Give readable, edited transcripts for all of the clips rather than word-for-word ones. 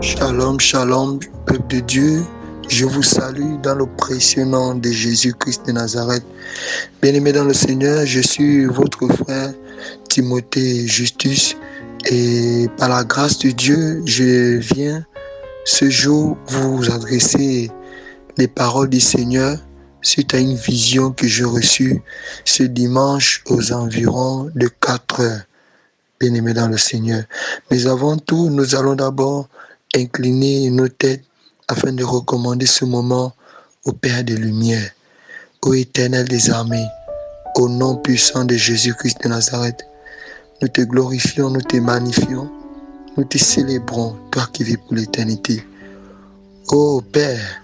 Shalom, shalom, peuple de Dieu. Je vous salue dans le précieux nom de Jésus-Christ de Nazareth. Bien-aimés dans le Seigneur, je suis votre frère Timothée Justus et par la grâce de Dieu, je viens ce jour vous adresser les paroles du Seigneur suite à une vision que j'ai reçue ce dimanche aux environs de 4 heures. Bien-aimés dans le Seigneur. Mais avant tout, nous allons d'abord incliner nos têtes afin de recommander ce moment au Père des Lumières, au Éternel des armées, au nom puissant de Jésus-Christ de Nazareth. Nous te glorifions, nous te magnifions, nous te célébrons, toi qui vis pour l'éternité. Ô Père,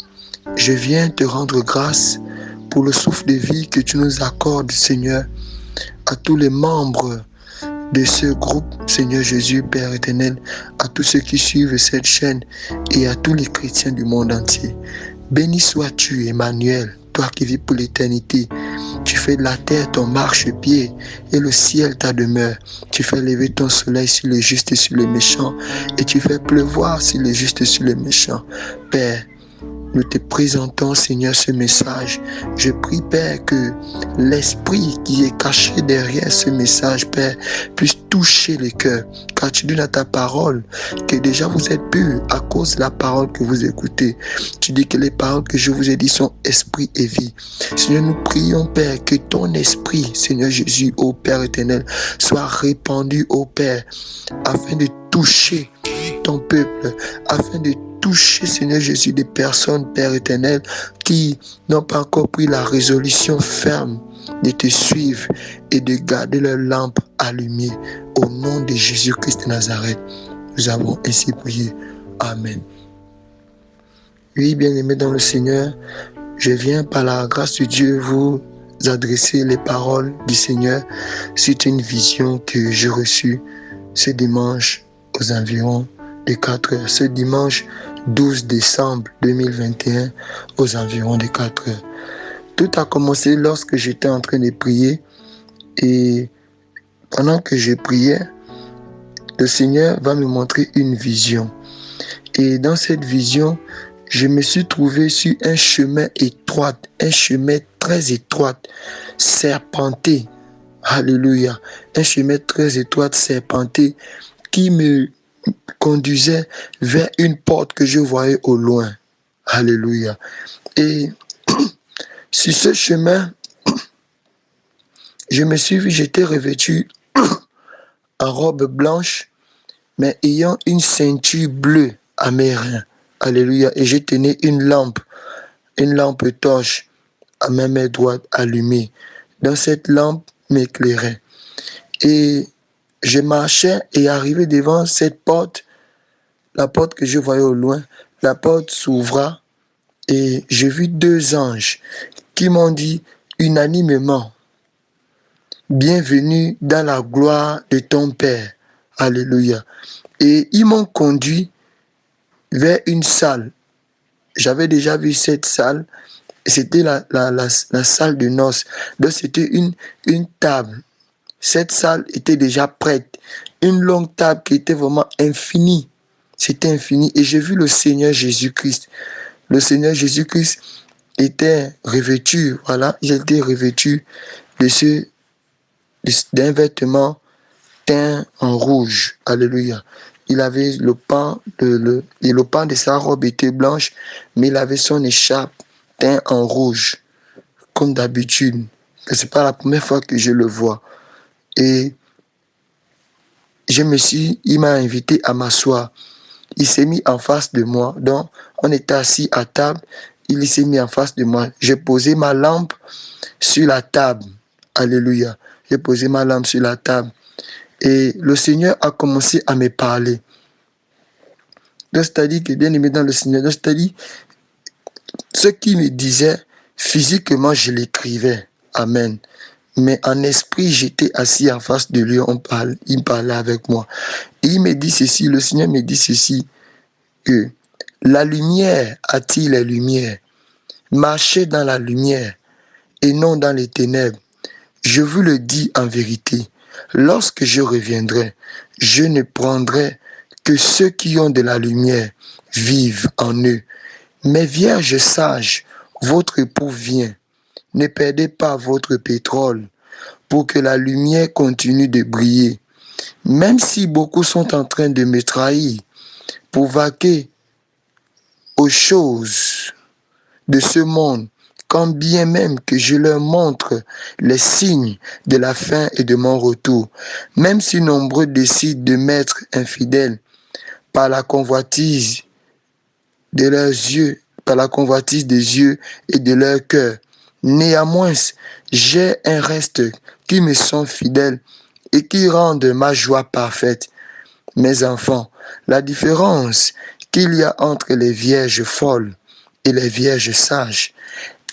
je viens te rendre grâce pour le souffle de vie que tu nous accordes, Seigneur, à tous les membres de ce groupe, Seigneur Jésus, Père éternel, à tous ceux qui suivent cette chaîne et à tous les chrétiens du monde entier. Béni sois-tu, Emmanuel, toi qui vis pour l'éternité. Tu fais de la terre ton marchepied et le ciel ta demeure. Tu fais lever ton soleil sur les justes et sur les méchants et tu fais pleuvoir sur les justes et sur les méchants. Père, nous te présentons, Seigneur, ce message. Je prie, Père, que l'esprit qui est caché derrière ce message, Père, puisse toucher les cœurs. Car tu dis dans ta parole que déjà vous êtes purs à cause de la parole que vous écoutez. Tu dis que les paroles que je vous ai dites sont esprit et vie. Seigneur, nous prions, Père, que ton esprit, Seigneur Jésus, ô Père éternel, soit répandu, ô Père, afin de toucher ton peuple, afin de toucher, Seigneur Jésus, des personnes, Père éternel, qui n'ont pas encore pris la résolution ferme de te suivre et de garder leur lampe allumée. Au nom de Jésus-Christ de Nazareth, nous avons ainsi prié. Amen. Oui, bien-aimés dans le Seigneur, je viens par la grâce de Dieu vous adresser les paroles du Seigneur suite à une vision que j'ai reçue ce dimanche aux environs de 4 heures. Ce dimanche 12 décembre 2021 aux environs de 4 heures. Tout a commencé lorsque j'étais en train de prier et pendant que je priais, le Seigneur va me montrer une vision. Et dans cette vision, je me suis trouvé sur un chemin étroit, un chemin très étroit, serpenté. Alléluia. Un chemin très étroit, serpenté, qui me conduisait vers une porte que je voyais au loin. Alléluia. Et sur ce chemin, je me suis vu, j'étais revêtu en robe blanche, mais ayant une ceinture bleue à mes reins. Alléluia. Et je tenais une lampe torche à ma main droite allumée. Dans cette lampe m'éclairait. Et je marchais et arrivé devant cette porte, la porte que je voyais au loin, la porte s'ouvra et j'ai vu 2 anges qui m'ont dit unanimement, bienvenue dans la gloire de ton Père. Alléluia. Et ils m'ont conduit vers une salle. J'avais déjà vu cette salle. C'était la salle de noces. Donc c'était une table. Cette salle était déjà prête. Une longue table qui était vraiment infinie. C'était infini. Et j'ai vu le Seigneur Jésus-Christ. Le Seigneur Jésus-Christ était revêtu. Voilà, il était revêtu d'un vêtement teint en rouge. Alléluia. Il avait le pan de sa robe était blanche, mais il avait son écharpe teint en rouge, comme d'habitude. Ce n'est pas la première fois que je le vois. Et il m'a invité à m'asseoir. Il s'est mis en face de moi. Donc, on était assis à table. Il s'est mis en face de moi. J'ai posé ma lampe sur la table. Alléluia. J'ai posé ma lampe sur la table. Et le Seigneur a commencé à me parler. Donc, c'est-à-dire que, bien aimé dans le Seigneur, c'est-à-dire, ce qu'il me disait, physiquement, je l'écrivais. Amen. Mais en esprit, j'étais assis en face de lui, il parlait avec moi. Et il me dit ceci, le Seigneur me dit ceci, que la lumière attire les lumières. Marchez dans la lumière et non dans les ténèbres. Je vous le dis en vérité, lorsque je reviendrai, je ne prendrai que ceux qui ont de la lumière vivent en eux. Mes vierges sages, votre époux vient. Ne perdez pas votre pétrole pour que la lumière continue de briller. Même si beaucoup sont en train de me trahir pour vaquer aux choses de ce monde, quand bien même que je leur montre les signes de la fin et de mon retour, même si nombreux décident de m'être infidèles par la convoitise de leurs yeux, par la convoitise des yeux et de leur cœur. Néanmoins, j'ai un reste qui me sont fidèles et qui rendent ma joie parfaite. Mes enfants, la différence qu'il y a entre les vierges folles et les vierges sages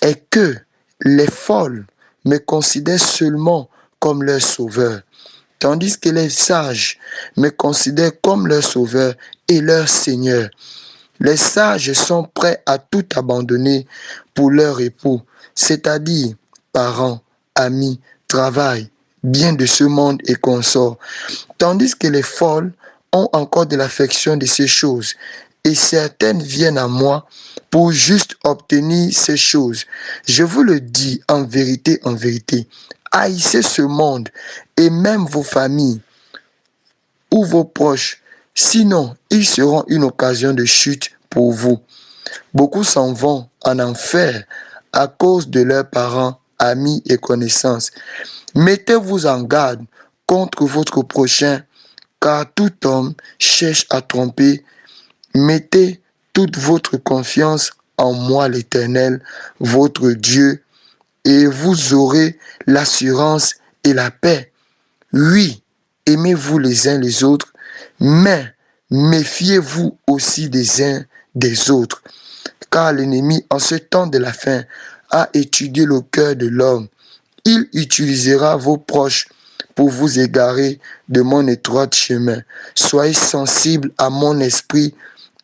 est que les folles me considèrent seulement comme leur sauveur, tandis que les sages me considèrent comme leur sauveur et leur Seigneur. Les sages sont prêts à tout abandonner pour leur époux, c'est-à-dire parents, amis, travail, biens de ce monde et consorts, tandis que les folles ont encore de l'affection de ces choses, et certaines viennent à moi pour juste obtenir ces choses. Je vous le dis en vérité, haïssez ce monde et même vos familles ou vos proches, sinon ils seront une occasion de chute pour vous. Beaucoup s'en vont en enfer à cause de leurs parents, amis et connaissances. Mettez-vous en garde contre votre prochain, car tout homme cherche à tromper. Mettez toute votre confiance en moi l'Éternel, votre Dieu, et vous aurez l'assurance et la paix. Oui, aimez-vous les uns les autres, mais méfiez-vous aussi des uns des autres, car l'ennemi, en ce temps de la fin, a étudié le cœur de l'homme. Il utilisera vos proches pour vous égarer de mon étroit chemin. Soyez sensibles à mon esprit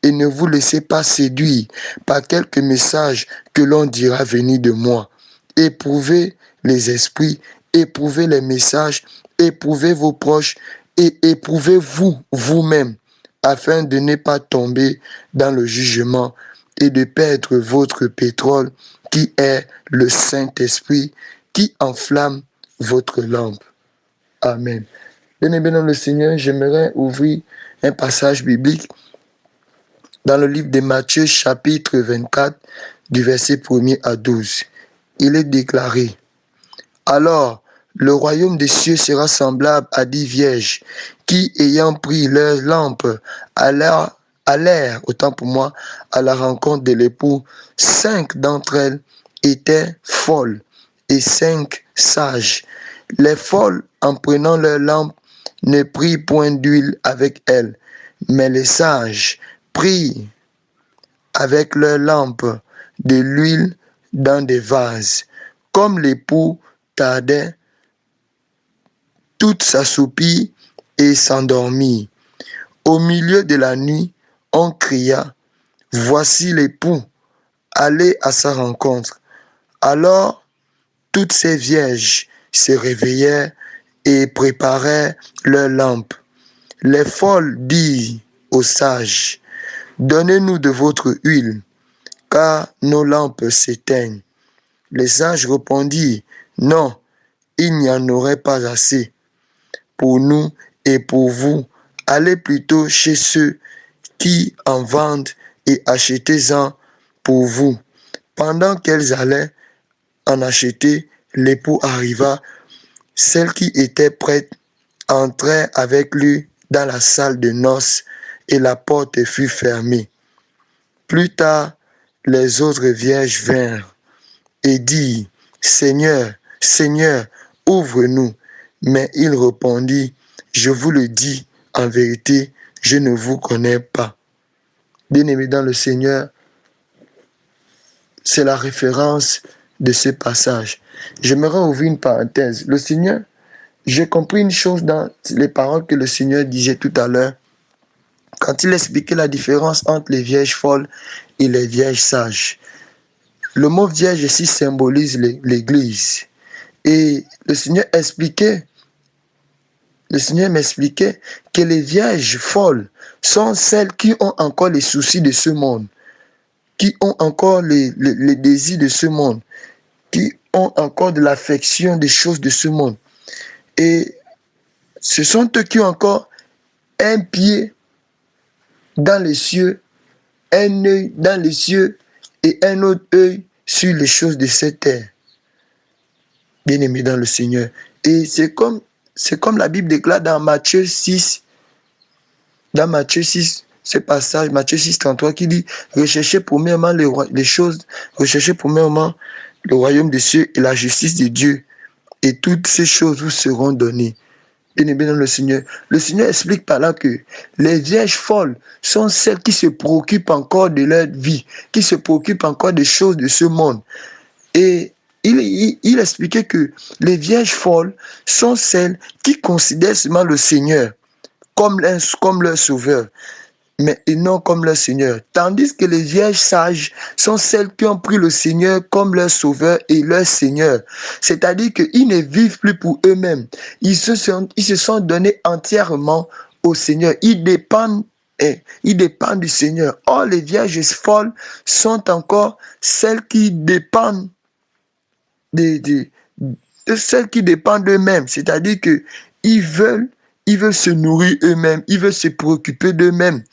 et ne vous laissez pas séduire par quelques messages que l'on dira venir de moi. Éprouvez les esprits, éprouvez les messages, éprouvez vos proches et éprouvez-vous vous-même, afin de ne pas tomber dans le jugement et de perdre votre pétrole qui est le Saint-Esprit qui enflamme votre lampe. Amen. Bien-aimé dans le Seigneur, j'aimerais ouvrir un passage biblique dans le livre de Matthieu, chapitre 24, du verset 1er à 12. Il est déclaré: alors, le royaume des cieux sera semblable à 10 vierges qui, ayant pris leur lampe, allèrent, autant pour moi, à la rencontre de l'époux. 5 d'entre elles étaient folles et 5 sages. Les folles, en prenant leur lampe, ne prirent point d'huile avec elles, mais les sages prirent avec leur lampe de l'huile dans des vases. Comme l'époux tardait, toutes s'assoupirent et s'endormirent. Au milieu de la nuit, on cria: voici l'époux, allez à sa rencontre. Alors, toutes ces vierges se réveillèrent et préparèrent leurs lampes. Les folles dirent aux sages: donnez-nous de votre huile, car nos lampes s'éteignent. Les sages répondirent: non, il n'y en aurait pas assez pour nous et pour vous. Allez plutôt chez ceux qui en vendent et achetez-en pour vous. Pendant qu'elles allaient en acheter, l'époux arriva. Celles qui étaient prêtes entrèrent avec lui dans la salle de noces et la porte fut fermée. Plus tard, les autres vierges vinrent et dirent: Seigneur, Seigneur, ouvre-nous. Mais il répondit: je vous le dis en vérité, je ne vous connais pas. Bien-aimés dans le Seigneur, c'est la référence de ce passage. J'aimerais ouvrir une parenthèse. Le Seigneur, j'ai compris une chose dans les paroles que le Seigneur disait tout à l'heure, quand il expliquait la différence entre les vierges folles et les vierges sages. Le mot vierge ici symbolise l'Église. Et le Seigneur expliquait le Seigneur m'expliquait que les vierges folles sont celles qui ont encore les soucis de ce monde, qui ont encore les désirs de ce monde, qui ont encore de l'affection des choses de ce monde. Et ce sont eux qui ont encore un pied dans les cieux, un œil dans les cieux et un autre œil sur les choses de cette terre. Bien-aimés dans le Seigneur. Et c'est comme la Bible déclare dans Matthieu 6, ce passage, Matthieu 6, 33, qui dit « Recherchez premièrement les choses, recherchez premièrement le royaume des cieux et la justice de Dieu, et toutes ces choses vous seront données. » Bien-aimés dans le Seigneur. Le Seigneur explique par là que les vierges folles sont celles qui se préoccupent encore de leur vie, qui se préoccupent encore des choses de ce monde. Et il expliquait que les vierges folles sont celles qui considèrent seulement le Seigneur comme leur sauveur, mais non comme leur Seigneur. Tandis que les vierges sages sont celles qui ont pris le Seigneur comme leur sauveur et leur Seigneur. C'est-à-dire qu'ils ne vivent plus pour eux-mêmes. Ils se sont donnés entièrement au Seigneur. Ils dépendent du Seigneur. Or, les vierges folles sont encore celles qui dépendent de celles qui dépendent d'eux-mêmes. C'est-à-dire qu'ils veulent se nourrir eux-mêmes, ils veulent se préoccuper d'eux-mêmes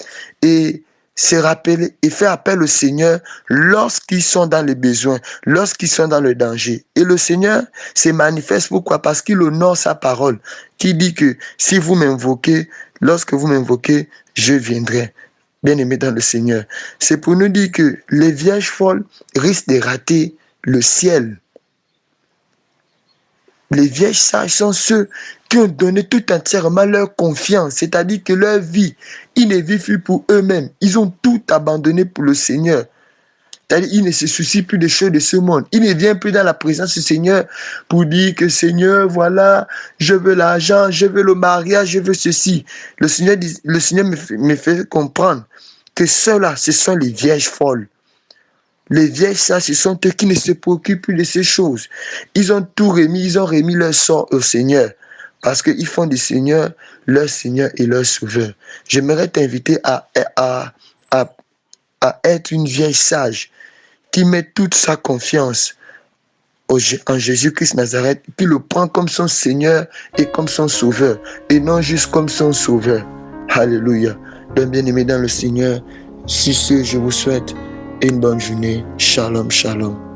et se rappeler et faire appel au Seigneur lorsqu'ils sont dans les besoins, lorsqu'ils sont dans le danger. Et le Seigneur se manifeste, pourquoi? Parce qu'il honore sa parole, qui dit que si vous m'invoquez, lorsque vous m'invoquez, je viendrai. Bien-aimés dans le Seigneur. C'est pour nous dire que les vierges folles risquent de rater le ciel. Les vierges sages sont ceux qui ont donné tout entièrement leur confiance, c'est-à-dire que leur vie, ils ne vivent plus pour eux-mêmes. Ils ont tout abandonné pour le Seigneur. C'est-à-dire qu'ils ne se soucient plus des choses de ce monde. Ils ne viennent plus dans la présence du Seigneur pour dire que Seigneur, voilà, je veux l'argent, je veux le mariage, je veux ceci. Le Seigneur me fait comprendre que ceux-là, ce sont les vierges folles. Les vierges sages, ce sont eux qui ne se préoccupent plus de ces choses. Ils ont tout remis, ils ont remis leur sort au Seigneur. Parce qu'ils font du Seigneur leur Seigneur et leur Sauveur. J'aimerais t'inviter à être une vierge sage qui met toute sa confiance en Jésus-Christ Nazareth, qui le prend comme son Seigneur et comme son Sauveur, et non juste comme son Sauveur. Alléluia. Donc, bien-aimés dans le Seigneur, sur ce, je vous souhaite une bonne journée. Shalom, shalom.